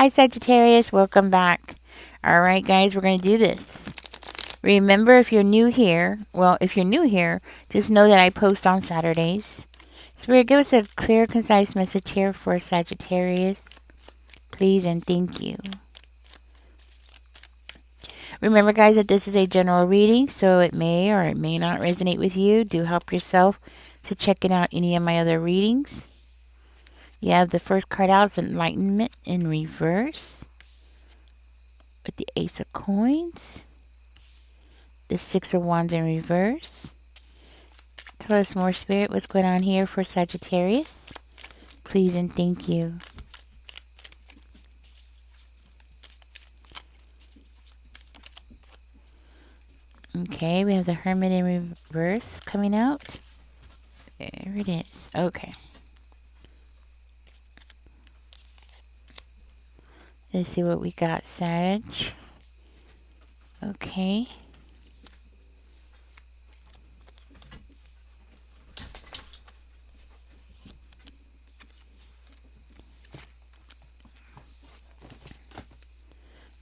Hi, Sagittarius. Welcome back. All right, guys, we're going to do this. Remember, if you're new here, just know that I post on Saturdays. Spirit, give us a clear, concise message here for Sagittarius. Please and thank you. Remember, guys, that this is a general reading, so it may or it may not resonate with you. Do help yourself to checking out any of my other readings. You have the first card out, is Enlightenment in reverse with the Ace of Coins, the Six of Wands in reverse. Tell us more, Spirit, what's going on here for Sagittarius. Please and thank you. Okay, we have the Hermit in reverse coming out. There it is. Okay. Let's see what we got, Sag. Okay.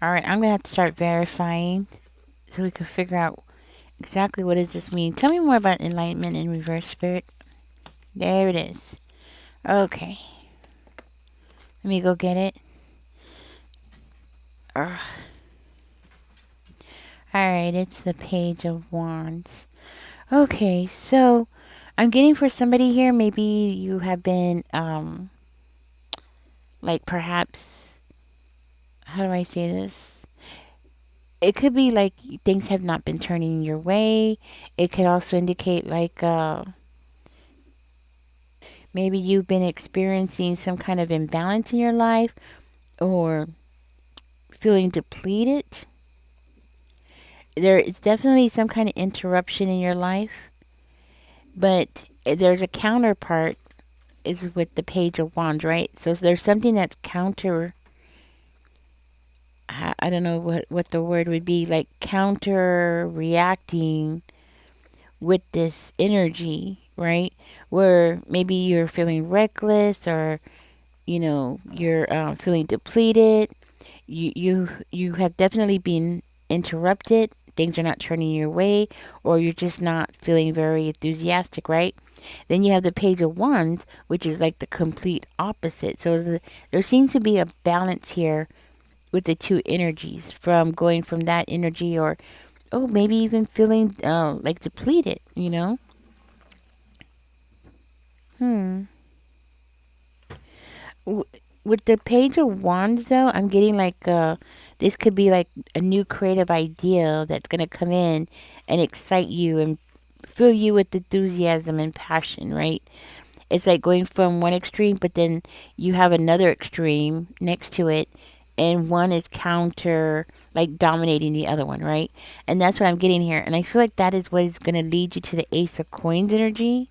Alright, I'm going to have to start verifying so we can figure out exactly what does this mean. Tell me more about Enlightenment in reverse, Spirit. There it is. Okay. Let me go get it. Alright, it's the Page of Wands. Okay, so I'm getting for somebody here, maybe you have been, like perhaps, how do I say this? It could be like things have not been turning your way. It could also indicate like, maybe you've been experiencing some kind of imbalance in your life or feeling depleted. There is definitely some kind of interruption in your life, but there's a counterpart is with the Page of Wands, right? So there's something that's counter, I don't know what the word would be, like counter reacting with this energy, right? Where maybe you're feeling reckless or, you're feeling depleted. You have definitely been interrupted. Things are not turning your way, or you're just not feeling very enthusiastic, right? Then you have the Page of Wands, which is like the complete opposite. So there seems to be a balance here with the two energies, from going from that energy, or maybe even feeling like depleted, With the Page of Wands, though, I'm getting like this could be like a new creative idea that's gonna come in and excite you and fill you with enthusiasm and passion, right? It's like going from one extreme, but then you have another extreme next to it, and one is counter, like dominating the other one, right? And that's what I'm getting here. And I feel like that is what is going to lead you to the Ace of Coins energy,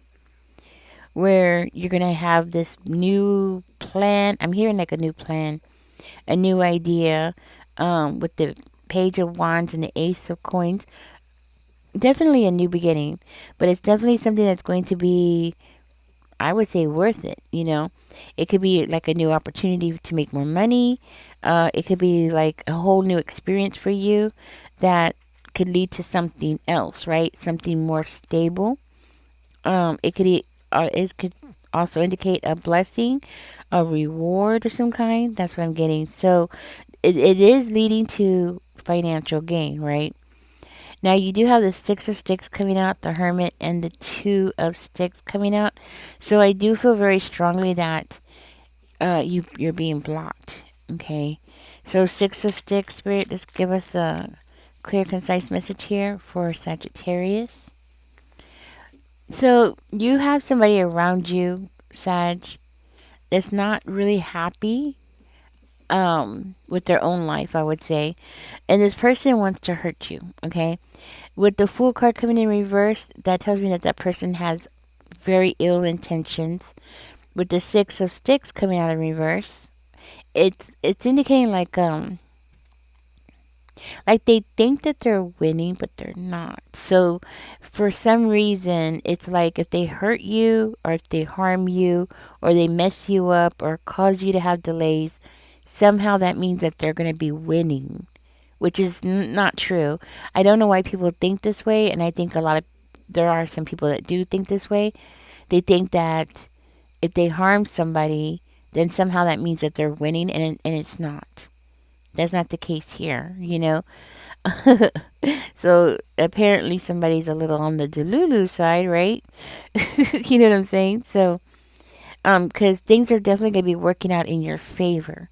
where you're going to have this new plan. I'm hearing like a new plan, a new idea, with the Page of Wands and the Ace of Coins. Definitely a new beginning, but it's definitely something that's going to be, I would say, worth it. It could be like a new opportunity to make more money. It could be like a whole new experience for you that could lead to something else, right? Something more stable. It could also indicate a blessing, a reward of some kind. That's what I'm getting. So it is leading to financial gain, right? Now you do have the Six of Sticks coming out, the Hermit, and the Two of Sticks coming out. So I do feel very strongly that you're being blocked. Okay. So Six of Sticks, Spirit, just give us a clear, concise message here for Sagittarius. So you have somebody around you, Sag, that's not really happy with their own life, I would say. And this person wants to hurt you, okay? With the Fool card coming in reverse, that tells me that that person has very ill intentions. With the Six of Sticks coming out in reverse, it's indicating like they think that they're winning, but they're not. So for some reason, it's like if they hurt you or if they harm you or they mess you up or cause you to have delays, somehow that means that they're going to be winning, which is not true. I don't know why people think this way, and I think there are some people that do think this way. They think that if they harm somebody, then somehow that means that they're winning, and it's not. That's not the case here, you know? So apparently somebody's a little on the Delulu side, right? You know what I'm saying? So, because things are definitely going to be working out in your favor.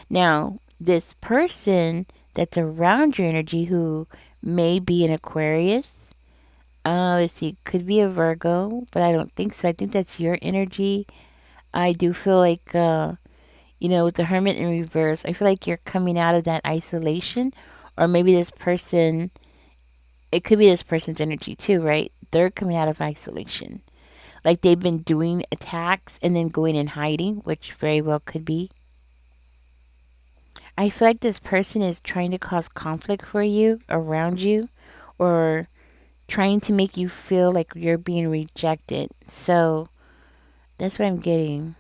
Now, this person that's around your energy who may be an Aquarius, let's see, could be a Virgo, but I don't think so. I think that's your energy. I do feel like, with the Hermit in reverse, I feel like you're coming out of that isolation, or maybe this person, it could be this person's energy too, right? They're coming out of isolation. Like they've been doing attacks and then going and hiding, which very well could be. I feel like this person is trying to cause conflict for you, around you, or trying to make you feel like you're being rejected. So that's what I'm getting.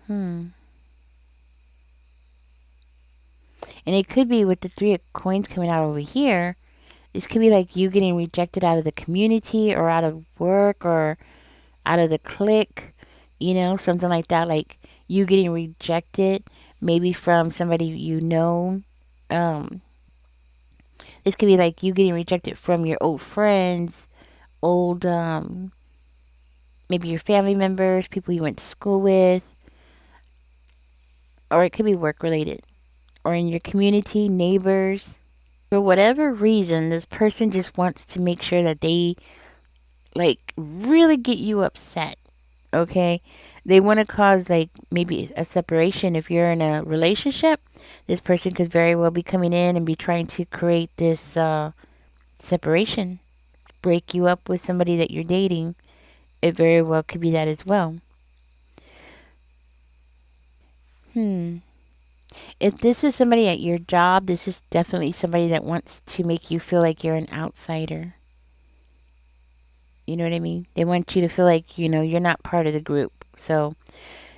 And it could be with the three of coins coming out over here. This could be like you getting rejected out of the community or out of work or out of the clique, something like that. Like you getting rejected, maybe from somebody you know. Um, this could be like you getting rejected from your old friends, old, maybe your family members, people you went to school with, or it could be work related, or in your community, neighbors. For whatever reason, this person just wants to make sure that they like really get you upset. Okay, they want to cause like maybe a separation. If you're in a relationship, this person could very well be coming in and be trying to create this separation, break you up with somebody that you're dating. It very well could be that as well. Hmm. If this is somebody at your job, this is definitely somebody that wants to make you feel like you're an outsider. You know what I mean? They want you to feel like, you're not part of the group. So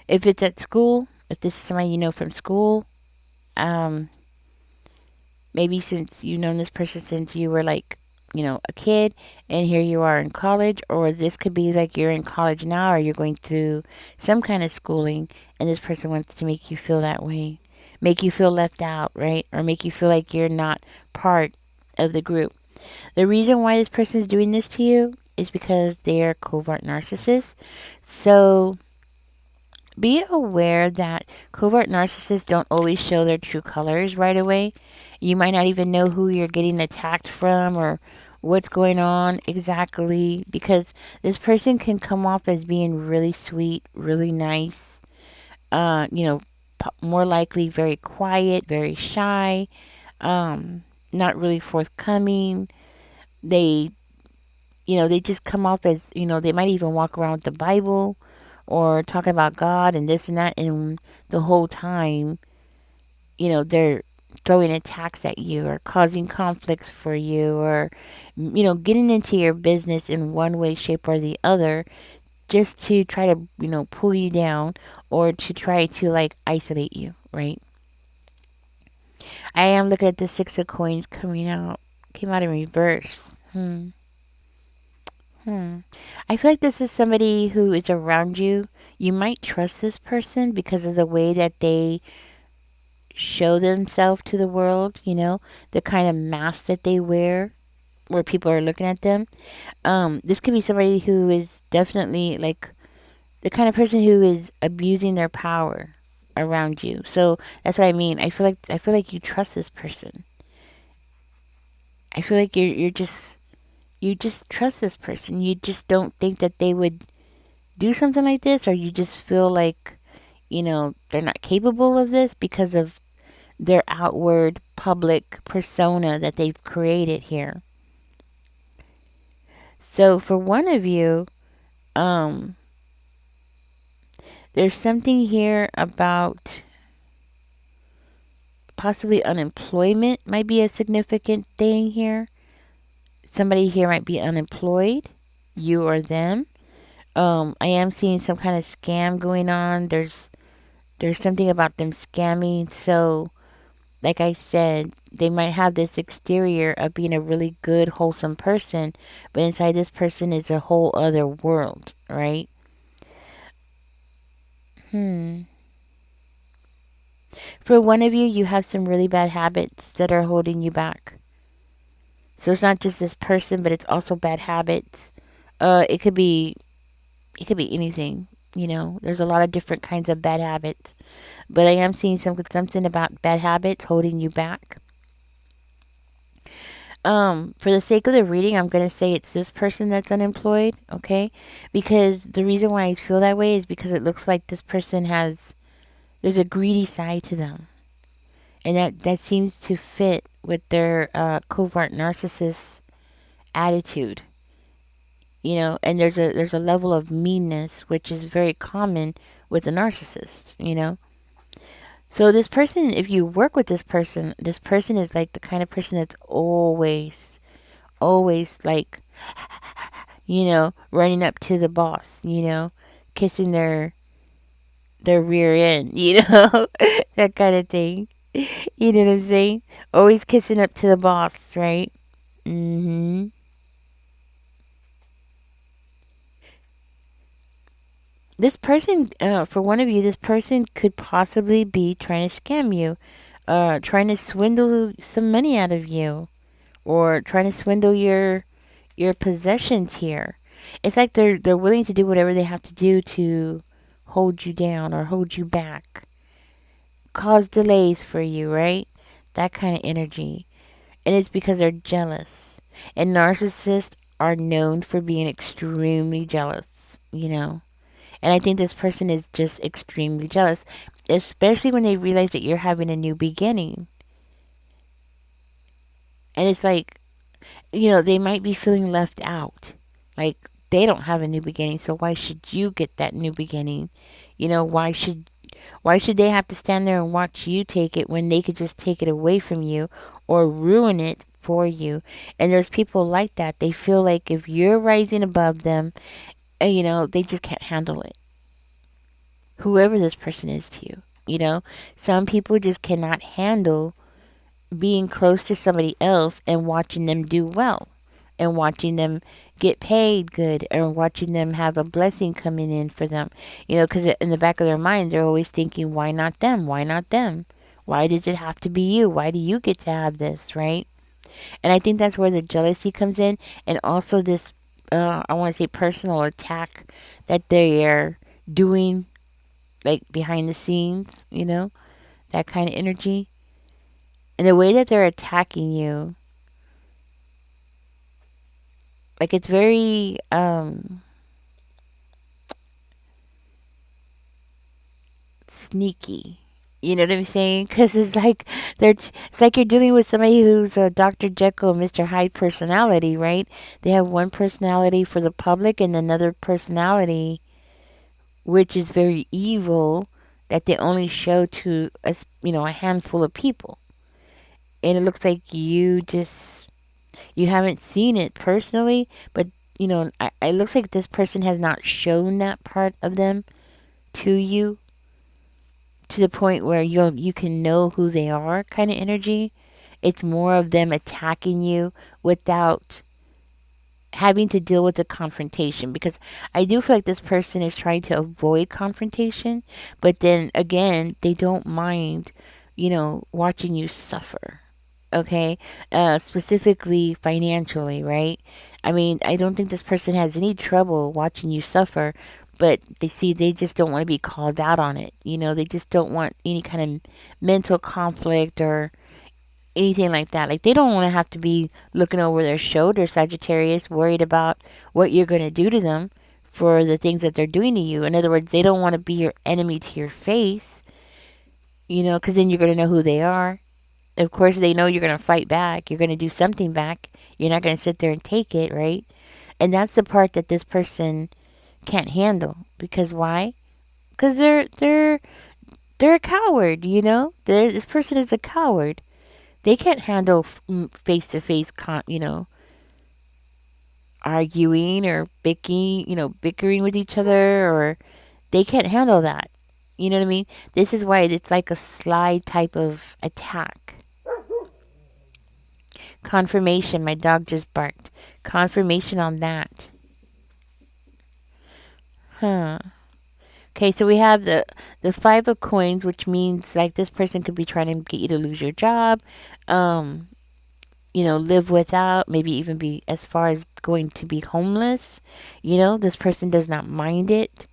if it's at school, if this is somebody you know from school, um, maybe since you've known this person since you were like, a kid, and here you are in college, or this could be like you're in college now, or you're going through some kind of schooling, and this person wants to make you feel that way, make you feel left out, right? Or make you feel like you're not part of the group. The reason why this person is doing this to you is because they are covert narcissists. So be aware that covert narcissists don't always show their true colors right away. You might not even know who you're getting attacked from or what's going on exactly, because this person can come off as being really sweet, really nice, uh, you know, more likely very quiet, very shy, not really forthcoming. They, they just come off as, they might even walk around with the Bible or talk about God and this and that, and the whole time, they're throwing attacks at you or causing conflicts for you or, getting into your business in one way, shape, or the other just to try to, pull you down or to try to like isolate you, right? I am looking at the Six of Coins coming out, came out in reverse. Hmm. I feel like this is somebody who is around you. You might trust this person because of the way that they show themselves to the world, the kind of mask that they wear where people are looking at them. This could be somebody who is definitely like the kind of person who is abusing their power around you. So that's what I mean. I feel like you trust this person. I feel like you just trust this person. You just don't think that they would do something like this, or you just feel like, they're not capable of this because of their outward public persona that they've created here. So for one of you, um, there's something here about possibly unemployment might be a significant thing here. Somebody here might be unemployed, you or them. I am seeing some kind of scam going on. There's something about them scamming. So like I said, they might have this exterior of being a really good, wholesome person, but inside this person is a whole other world, right? Hmm. For one of you, you have some really bad habits that are holding you back. So it's not just this person, but it's also bad habits. It could be anything. There's a lot of different kinds of bad habits. But I am seeing something about bad habits holding you back. For the sake of the reading, I'm gonna say it's this person that's unemployed, okay? Because the reason why I feel that way is because it looks like this person there's a greedy side to them, and that seems to fit with their covert narcissist attitude. And there's a level of meanness which is very common with a narcissist. So this person, if you work with this person is like the kind of person that's always like, running up to the boss, kissing their rear end, that kind of thing. You know what I'm saying? Always kissing up to the boss, right? hmm This person, for one of you, this person could possibly be trying to scam you, trying to swindle some money out of you, or trying to swindle your possessions here. It's like they're willing to do whatever they have to do to hold you down or hold you back, cause delays for you, right? That kind of energy. And it's because they're jealous. And narcissists are known for being extremely jealous. And I think this person is just extremely jealous, especially when they realize that you're having a new beginning. And it's like, they might be feeling left out. Like they don't have a new beginning, so why should you get that new beginning? Why should they have to stand there and watch you take it when they could just take it away from you or ruin it for you? And there's people like that. They feel like if you're rising above them, they just can't handle it. Whoever this person is to you, some people just cannot handle being close to somebody else and watching them do well and watching them get paid good and watching them have a blessing coming in for them. Because in the back of their mind, they're always thinking, why not them? Why not them? Why does it have to be you? Why do you get to have this, right? And I think that's where the jealousy comes in. And also this, I want to say personal attack that they are doing, like behind the scenes, that kind of energy. And the way that they're attacking you, like it's very sneaky. You know what I'm saying? Because it's like it's like you're dealing with somebody who's a Dr. Jekyll, Mr. Hyde personality, right? They have one personality for the public and another personality which is very evil that they only show to a handful of people. And it looks like you haven't seen it personally, but it looks like this person has not shown that part of them to you to the point where you can know who they are kind of energy. It's more of them attacking you without having to deal with the confrontation, because I do feel like this person is trying to avoid confrontation, but then again, they don't mind, watching you suffer. Okay, specifically financially, right? I mean, I don't think this person has any trouble watching you suffer, but they just don't want to be called out on it. They just don't want any kind of mental conflict or anything like that. Like they don't want to have to be looking over their shoulder, Sagittarius, worried about what you're going to do to them for the things that they're doing to you. In other words, they don't want to be your enemy to your face, because then you're going to know who they are. Of course, they know you're going to fight back. You're going to do something back. You're not going to sit there and take it, right? And that's the part that this person can't handle. Because why? Because they're a coward. This person is a coward. They can't handle face to face, arguing or bickering with each other, or they can't handle that. You know what I mean? This is why it's like a sly type of attack. Confirmation. My dog just barked. Confirmation on that. Huh. Okay, so we have the five of coins, which means like this person could be trying to get you to lose your job, um, live without, maybe even be as far as going to be homeless. This person does not mind it.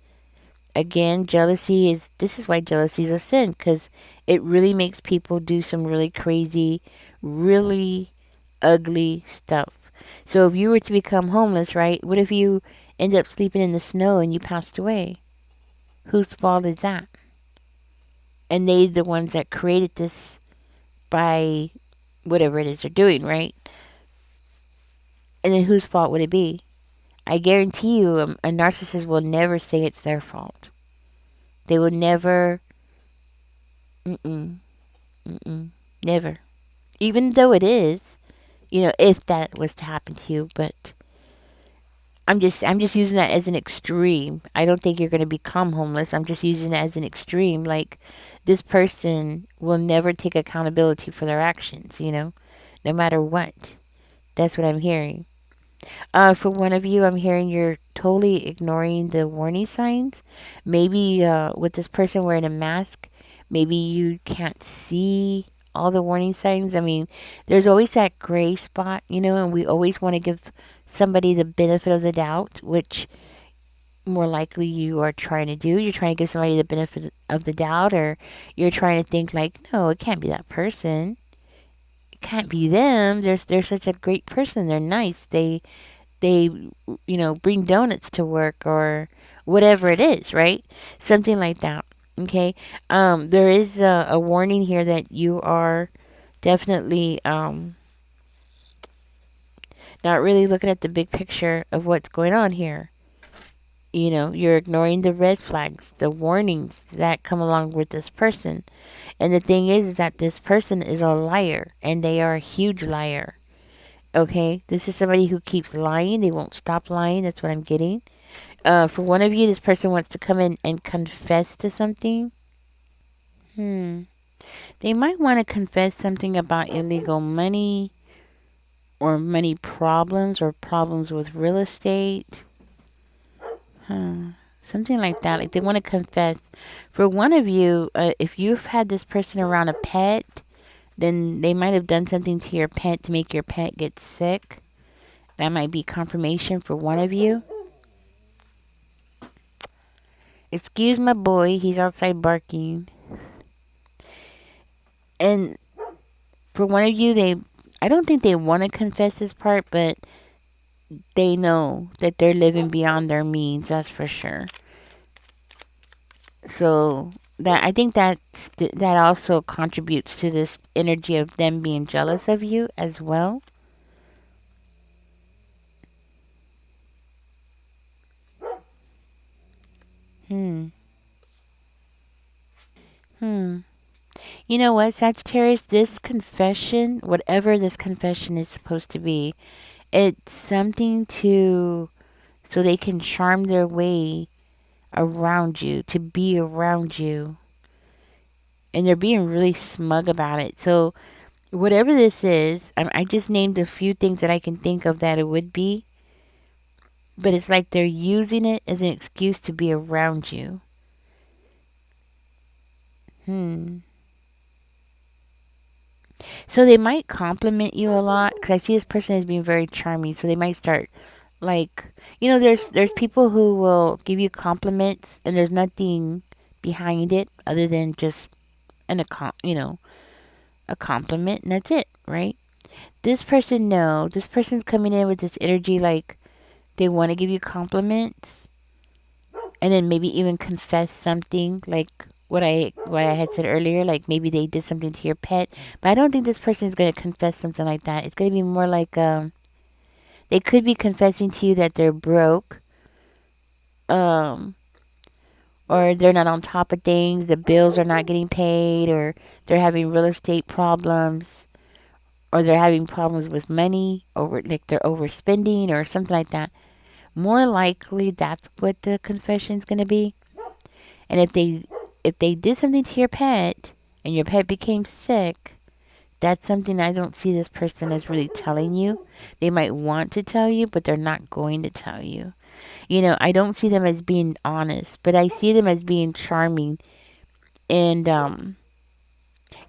Again, jealousy is this is why jealousy is a sin because it really makes people do some really crazy, really ugly stuff. So if you were to become homeless, right? What if you end up sleeping in the snow and you passed away? Whose fault is that? And they the ones that created this by whatever it is they're doing, right? And then whose fault would it be? I guarantee you, a narcissist will never say it's their fault. They will never, mm-mm, mm-mm, never. Even though it is, if that was to happen to you, but I'm just using that as an extreme. I don't think you're going to become homeless. I'm just using it as an extreme. Like this person will never take accountability for their actions, no matter what. That's what I'm hearing. For one of you, I'm hearing you're totally ignoring the warning signs. Maybe with this person wearing a mask, maybe you can't see all the warning signs. I mean, there's always that gray spot, and we always want to give somebody the benefit of the doubt, which more likely you are trying to do. You're trying to give somebody the benefit of the doubt, or you're trying to think like, no, it can't be that person. It can't be them. They're such a great person. They're nice. They bring donuts to work or whatever it is, right? Something like that. Okay. There is a warning here that you are definitely not really looking at the big picture of what's going on here. You're ignoring the red flags, the warnings that come along with this person. And the thing is that this person is a liar and they are a huge liar. Okay, this is somebody who keeps lying. They won't stop lying. That's what I'm getting. For one of you, this person wants to come in and confess to something. Hmm. They might want to confess something about illegal money or money problems or problems with real estate. Huh. Something like that. Like they want to confess. For one of you, if you've had this person around a pet, then they might have done something to your pet to make your pet get sick. That might be confirmation for one of you. Excuse my boy, he's outside barking. And for one of you, I don't think they want to confess this part, but they know that they're living beyond their means, that's for sure. So that I think that also contributes to this energy of them being jealous of you as well. Hmm. Hmm. You know what, Sagittarius? This confession, whatever this confession is supposed to be, it's something so they can charm their way around you, to be around you. And they're being really smug about it. So, whatever this is, I just named a few things that I can think of that it would be. But it's like they're using it as an excuse to be around you. Hmm. So they might compliment you a lot because I see this person as being very charming. So they might start like there's people who will give you compliments and there's nothing behind it other than just a compliment and that's it, right? This person, no, this person's coming in with this energy like they want to give you compliments and then maybe even confess something like what I had said earlier, like maybe they did something to your pet. But I don't think this person is going to confess something like that. It's going to be more like they could be confessing to you that they're broke, um, or they're not on top of things. The bills are not getting paid, or they're having real estate problems, or they're having problems with money, or like they're overspending, or something like that. More likely, that's what the confession is going to be. And if they did something to your pet and your pet became sick, that's something I don't see this person as really telling you. They might want to tell you, but they're not going to tell you. I don't see them as being honest, but I see them as being charming and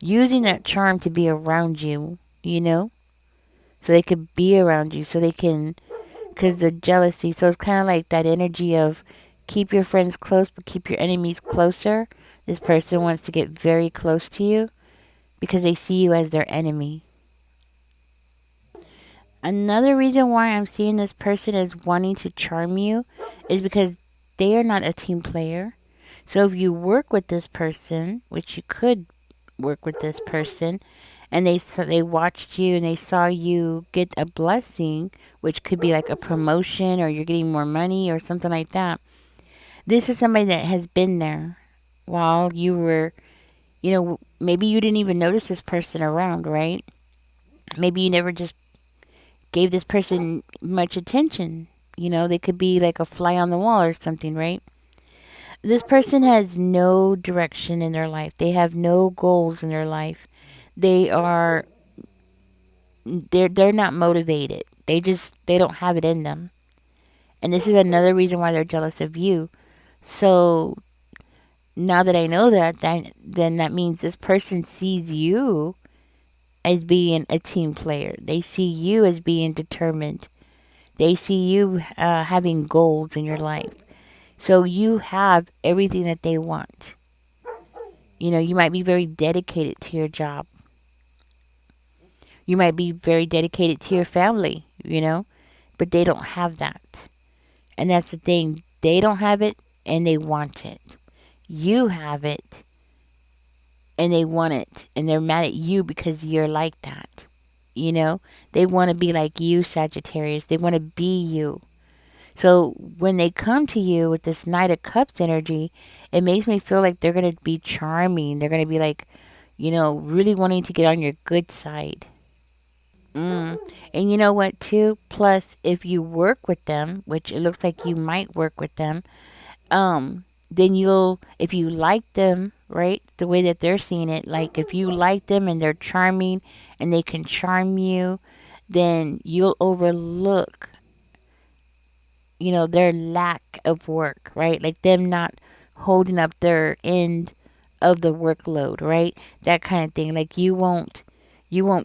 using that charm to be around you, so they could be around you, so they can, because the jealousy. So it's kind of like that energy of keep your friends close, but keep your enemies closer. This person wants to get very close to you because they see you as their enemy. Another reason why I'm seeing this person as wanting to charm you is because they are not a team player. So if you work with this person, which you could work with this person, and they watched you and they saw you get a blessing, which could be like a promotion or you're getting more money or something like that. This is somebody that has been there while you were, maybe you didn't even notice this person around, right? Maybe you never just gave this person much attention. They could be like a fly on the wall or something, right? This person has no direction in their life. They have no goals in their life. They are they're not motivated. They don't have it in them. And this is another reason why they're jealous of you. So now that I know that, then that means this person sees you as being a team player. They see you as being determined. They see you having goals in your life. So you have everything that they want. You might be very dedicated to your job. You might be very dedicated to your family, but they don't have that. And that's the thing. They don't have it and they want it. You have it and they want it. And they're mad at you because you're like that. They want to be like you, Sagittarius. They want to be you. So when they come to you with this Knight of Cups energy, it makes me feel like they're going to be charming. They're going to be like, really wanting to get on your good side. And you know what, too? Plus, if you work with them, which it looks like you might work with them, then if you like them, right, the way that they're seeing it, like if you like them and they're charming and they can charm you, then you'll overlook their lack of work, right? Like them not holding up their end of the workload, right? That kind of thing. Like you won't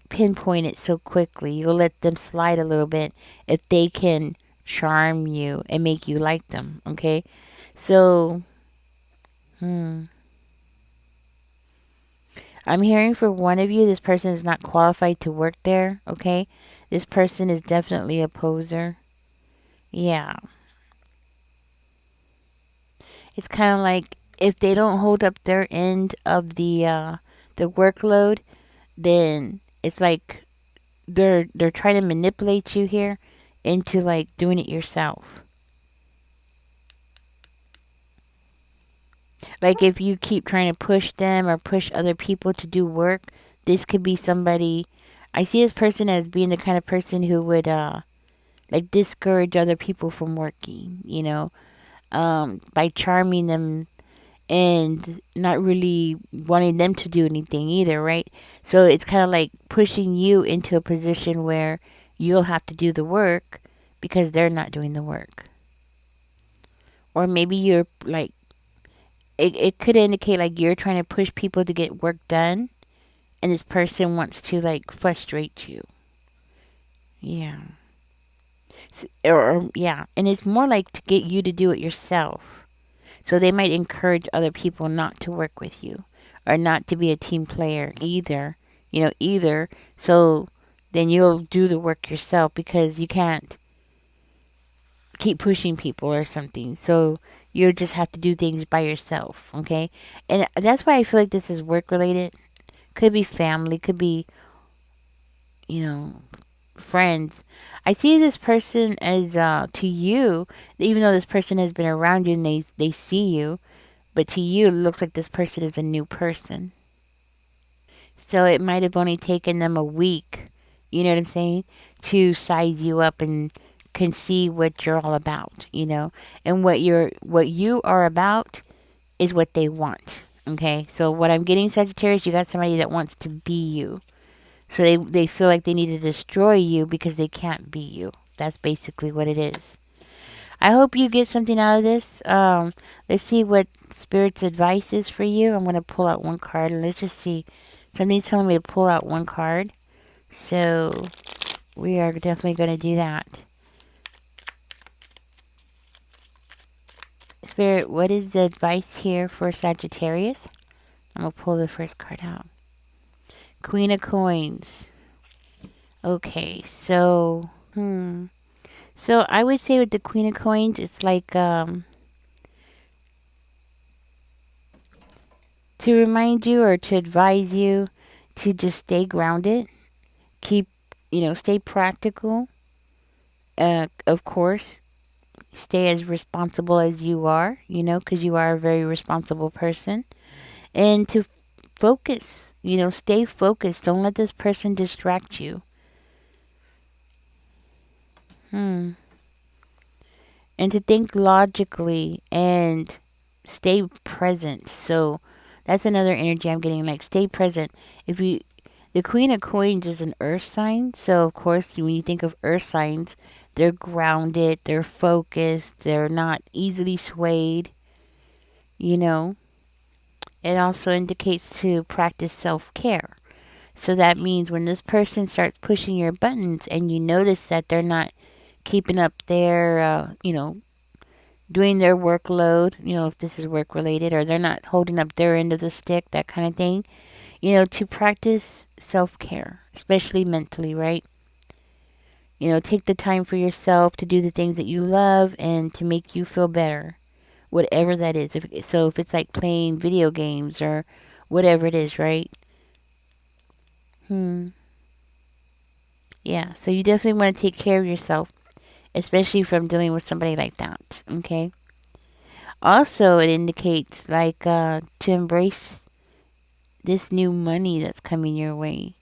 pinpoint it so quickly. You'll let them slide a little bit if they can charm you and make you like them, okay? So, I'm hearing for one of you, this person is not qualified to work there, okay? This person is definitely a poser. Yeah. It's kind of like if they don't hold up their end of the workload, then it's like they're trying to manipulate you here into like doing it yourself. Like if you keep trying to push them or push other people to do work, this could be somebody. I see this person as being the kind of person who would like discourage other people from working, by charming them and not really wanting them to do anything either, right? So it's kind of like pushing you into a position where you'll have to do the work because they're not doing the work. Or maybe you're like, it could indicate like you're trying to push people to get work done and this person wants to like frustrate you. Yeah. Yeah. And it's more like to get you to do it yourself. So they might encourage other people not to work with you or not to be a team player either. So then you'll do the work yourself because you can't keep pushing people or something. So you just have to do things by yourself, okay? And that's why I feel like this is work related. Could be family, could be, you know, friends. I see this person as to you, even though this person has been around you and they see you, but to you it looks like this person is a new person. So it might have only taken them a week, you know what I'm saying, to size you up and can see what you're all about. And what you are about is what they want. Okay? So what I'm getting, Sagittarius, you got somebody that wants to be you. So they feel like they need to destroy you because they can't be you. That's basically what it is. I hope you get something out of this. Let's see what Spirit's advice is for you. I'm going to pull out one card and let's just see. Something's telling me to pull out one card. So we are definitely going to do that. Spirit, what is the advice here for Sagittarius? I'm going to pull the first card out. Queen of Coins. Okay, so, So I would say with the Queen of Coins, it's like, to remind you or to advise you to just stay grounded, keep, stay practical. Of course, stay as responsible as you are, because you are a very responsible person. And to focus, stay focused. Don't let this person distract you. Hmm. And to think logically and stay present. So that's another energy I'm getting. Like, stay present. The Queen of Coins is an earth sign. So, of course, when you think of earth signs, they're grounded, they're focused, they're not easily swayed. You know, it also indicates to practice self care. So that means when this person starts pushing your buttons and you notice that they're not keeping up their, doing their workload, if this is work related, or they're not holding up their end of the stick, that kind of thing, to practice self care, especially mentally, right? Take the time for yourself to do the things that you love and to make you feel better, whatever that is. If it's like playing video games or whatever it is, right? Hmm. Yeah, so you definitely want to take care of yourself, especially from dealing with somebody like that, okay? Also, it indicates like to embrace this new money that's coming your way.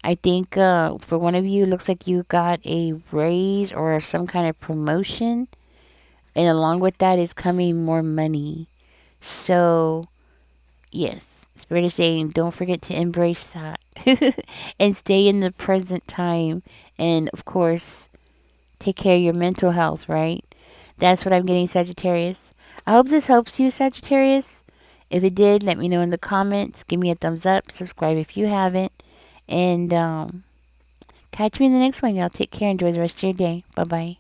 I think for one of you, it looks like you got a raise or some kind of promotion, and along with that is coming more money. So, yes, Spirit is saying don't forget to embrace that and stay in the present time, and of course, take care of your mental health, right? That's what I'm getting, Sagittarius. I hope this helps you, Sagittarius. If it did, let me know in the comments. Give me a thumbs up. Subscribe if you haven't. And catch me in the next one, y'all. Take care. Enjoy the rest of your day. Bye bye.